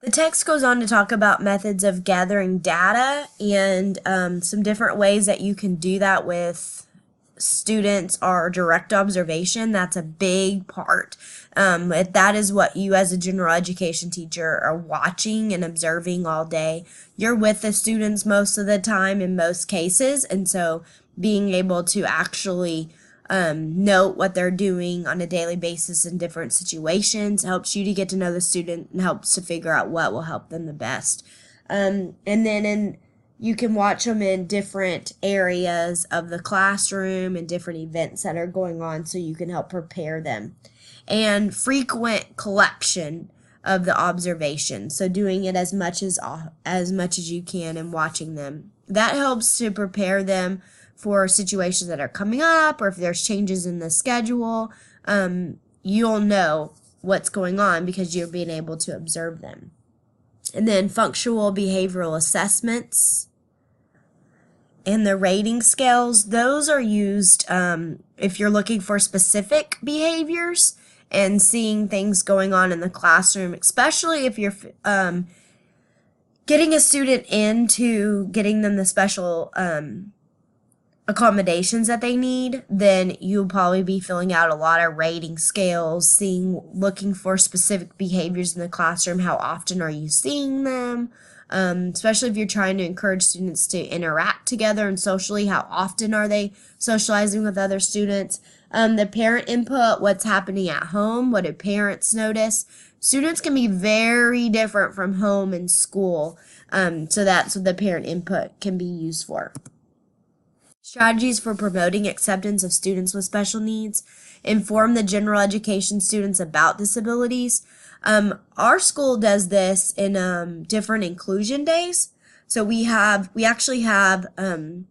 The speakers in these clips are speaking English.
The text goes on to talk about methods of gathering data and some different ways that you can do that with students are direct observation. That's a big part. That is what you as a general education teacher are watching and observing all day. You're with the students most of the time in most cases, and so being able to actually note what they're doing on a daily basis in different situations helps you to get to know the student and helps to figure out what will help them the best. And then you can watch them in different areas of the classroom and different events that are going on so you can help prepare them. And frequent collection of the observations, so doing it as much as you can and watching them. That helps to prepare them for situations that are coming up, or if there's changes in the schedule, you'll know what's going on because you're being able to observe them. And then functional behavioral assessments and the rating scales, those are used if you're looking for specific behaviors and seeing things going on in the classroom, especially if you're getting a student into getting them the special accommodations that they need, then you'll probably be filling out a lot of rating scales, looking for specific behaviors in the classroom. How often are you seeing them? Especially if you're trying to encourage students to interact together and socially, how often are they socializing with other students? The parent input, what's happening at home, what do parents notice? Students can be very different from home and school, so that's what the parent input can be used for. Strategies for promoting acceptance of students with special needs. Inform the general education students about disabilities. Our school does this in different inclusion days. So we actually have an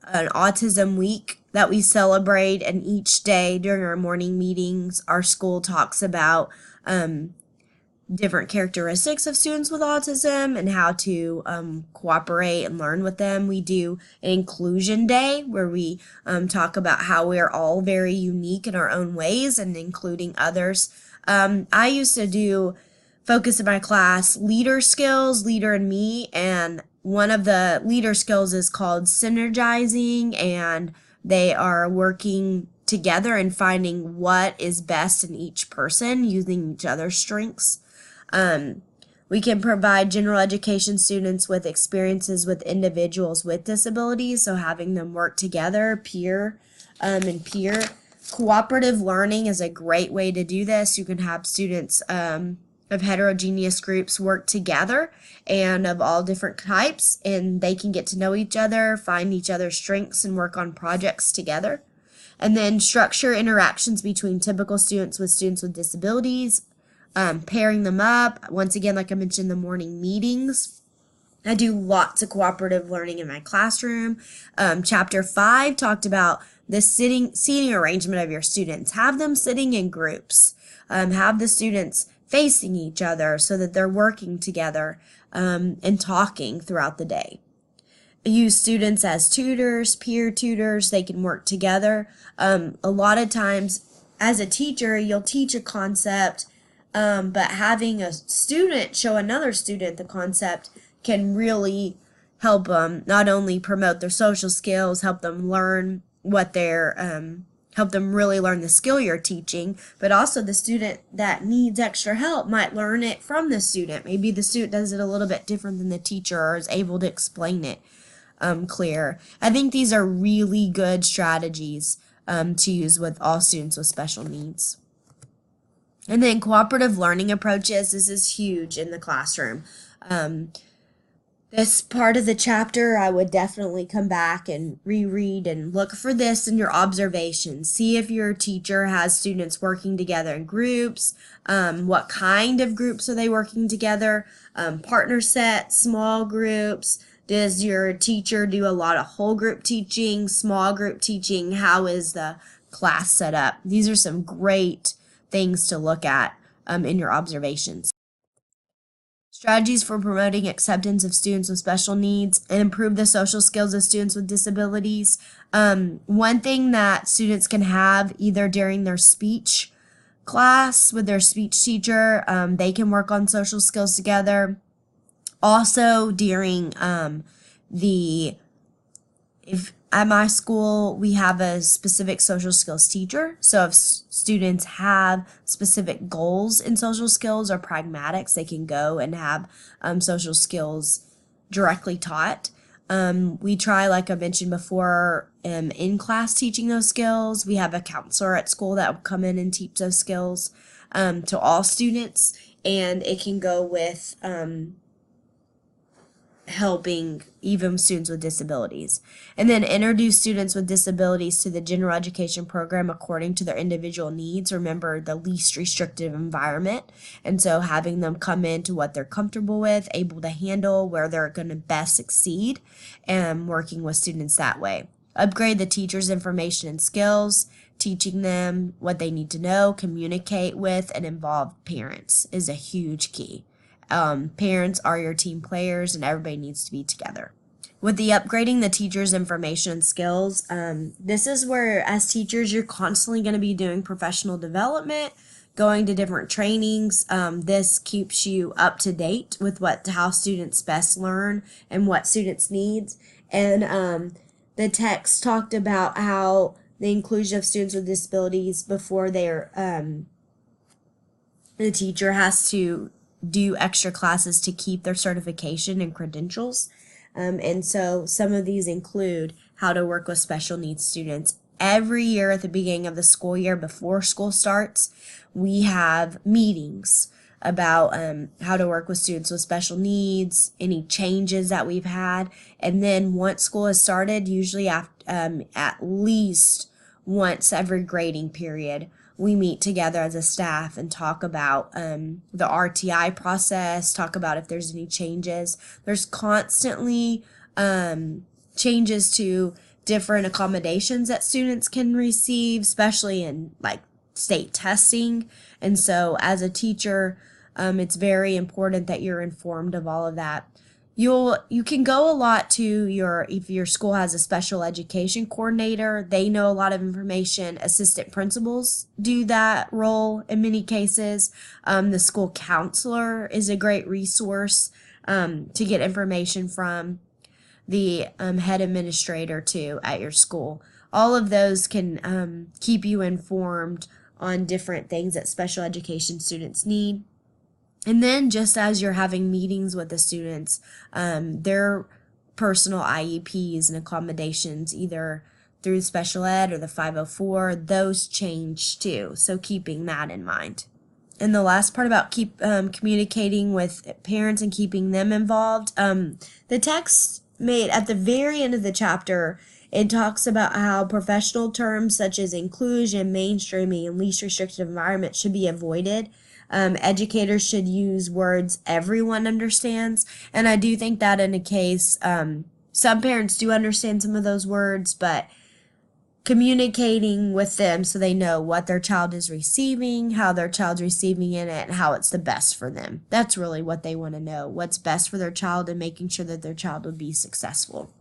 autism week that we celebrate, and each day during our morning meetings, our school talks about different characteristics of students with autism and how to cooperate and learn with them. We do an inclusion day where we talk about how we're all very unique in our own ways and including others. I used to do focus in my class leader skills, leader and me, and one of the leader skills is called synergizing, and they are working together and finding what is best in each person using each other's strengths. We can provide general education students with experiences with individuals with disabilities, so having them work together, peer and peer. Cooperative learning is a great way to do this. You can have students of heterogeneous groups work together and of all different types, and they can get to know each other, find each other's strengths, and work on projects together. And then structure interactions between typical students with disabilities, pairing them up. Once again, like I mentioned, the morning meetings. I do lots of cooperative learning in my classroom. Chapter 5 talked about the seating arrangement of your students. Have them sitting in groups. Have the students facing each other so that they're working together and talking throughout the day. Use students as tutors, peer tutors. They can work together. A lot of times, as a teacher, you'll teach a concept, but having a student show another student the concept can really help them not only promote their social skills, help them learn help them really learn the skill you're teaching, but also the student that needs extra help might learn it from the student. Maybe the student does it a little bit different than the teacher or is able to explain it clear. I think these are really good strategies to use with all students with special needs. And then cooperative learning approaches. This is huge in the classroom. This part of the chapter, I would definitely come back and reread and look for this in your observations. See if your teacher has students working together in groups. What kind of groups are they working together? Partner sets, small groups. Does your teacher do a lot of whole group teaching, small group teaching? How is the class set up? These are some great things to look at in your observations. Strategies for promoting acceptance of students with special needs and improve the social skills of students with disabilities. One thing that students can have either during their speech class with their speech teacher. They can work on social skills together. Also, during the if at my school we have a specific social skills teacher, so if students have specific goals in social skills or pragmatics, they can go and have social skills directly taught. We try, like I mentioned before, in class teaching those skills. We have a counselor at school that will come in and teach those skills to all students, and it can go with helping even students with disabilities. And then introduce students with disabilities to the general education program according to their individual needs. Remember, the least restrictive environment. And so having them come into what they're comfortable with, able to handle, where they're going to best succeed, and working with students that way. Upgrade the teachers' information and skills. Teaching them what they need to know, communicate with, and involve parents is a huge key. Parents are your team players, and everybody needs to be together. With the upgrading the teachers' information and skills, this is where, as teachers, you're constantly going to be doing professional development, going to different trainings. This keeps you up to date with how students best learn and what students needs. And the text talked about how the inclusion of students with disabilities before the teacher has to do extra classes to keep their certification and credentials. And so some of these include how to work with special needs students. Every year at the beginning of the school year, before school starts, we have meetings about how to work with students with special needs, any changes that we've had. And then once school has started, usually at least once every grading period, we meet together as a staff and talk about the RTI process, talk about if there's any changes. There's constantly changes to different accommodations that students can receive, especially in like state testing. And so as a teacher, it's very important that you're informed of all of that. You can go a lot to if your school has a special education coordinator, they know a lot of information. Assistant principals do that role in many cases. The school counselor is a great resource to get information from. The head administrator too at your school. All of those can keep you informed on different things that special education students need. And then just as you're having meetings with the students, their personal IEPs and accommodations, either through special ed or the 504, those change too. So keeping that in mind. And the last part about communicating with parents and keeping them involved, the text made at the very end of the chapter, it talks about how professional terms such as inclusion, mainstreaming, and least restrictive environment should be avoided. Educators should use words everyone understands. And I do think that in a case, some parents do understand some of those words, but communicating with them so they know what their child is receiving, how their child's receiving it, and how it's the best for them. That's really what they want to know, what's best for their child, and making sure that their child will be successful.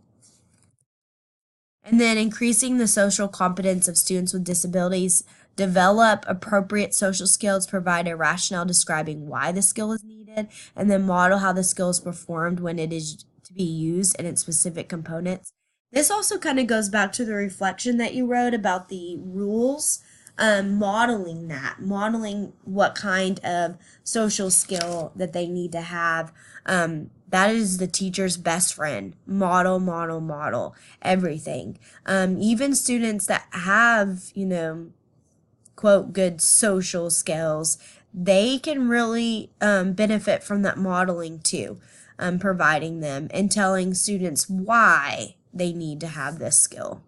And then increasing the social competence of students with disabilities. Develop appropriate social skills, provide a rationale describing why the skill is needed, and then model how the skill is performed when it is to be used and its specific components. This also kind of goes back to the reflection that you wrote about the rules, modeling what kind of social skill that they need to have. That is the teacher's best friend. Model everything. Even students that have, quote, good social skills, they can really benefit from that modeling too, providing them and telling students why they need to have this skill.